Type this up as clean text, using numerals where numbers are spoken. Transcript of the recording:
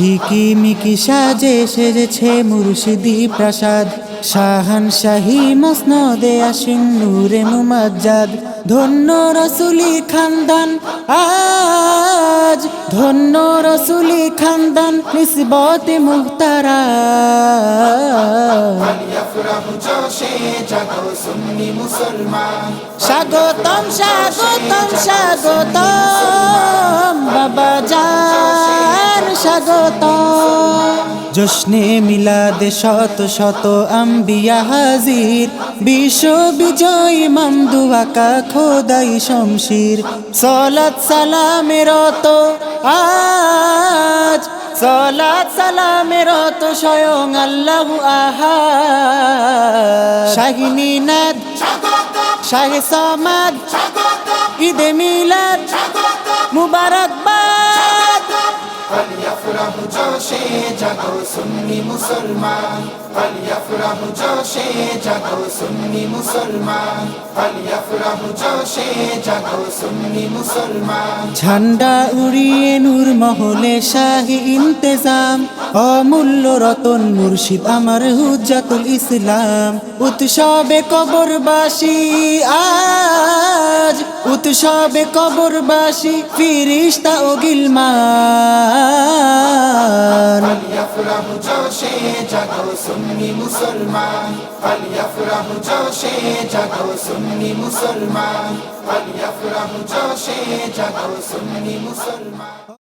ঝিকিমিকি সাজে সেজেছে মুর্শিদি প্রাসাদ, শাহানশাহী মসনদে আসীন নূরে মুমাজ্জাদ। ধন্য রসুলি খানদান আজ, ধন্য রসুলি খানদান নিসবতে মুহতারা। স্বাগতম স্বাগতম স্বাগতম বাবা জান স্বাগতম। জশ্নে মিলাদে শত শত আম্বিয়া হাজির, বিশ্ব বিজয় ইমাম দুআকা খোদাই শমশির। সলাত সালামের তো আজ, সলাত সালামের তো স্বয়ং আল্লাহু আহাদ। শাহিনী নাদ শাহে সমাদ, ঈদে মিলাদ মুবারকবাদ। ফালিয়াফরাহু জোশে জাগো সুন্নি মুসলমান, ফালিয়াফরাহু জোশে জাগো সুন্নি মুসলমান, ফালিয়াফরাহু জোশে জাগো সুন্নি মুসলমান। ঝান্ডা উড়িয়ে নূর মহলে শাহী ইন্তেজাম, অমূল্য রতন মুর্শিদ আমার হুজ্জাতুল ইসলাম। উৎসবে কবরবাসী আজ, উৎসবে কবরবাসী ফিরিস্তা ও গিলমান। ফালিয়াফরাহু জোশে জাগো সুন্নি মুসলমান, ফালিয়াফরাহু জোশে জাগো সুন্নি মুসলমান, ফালিয়াফরাহু জোশে জাগো সুন্নি মুসলমান।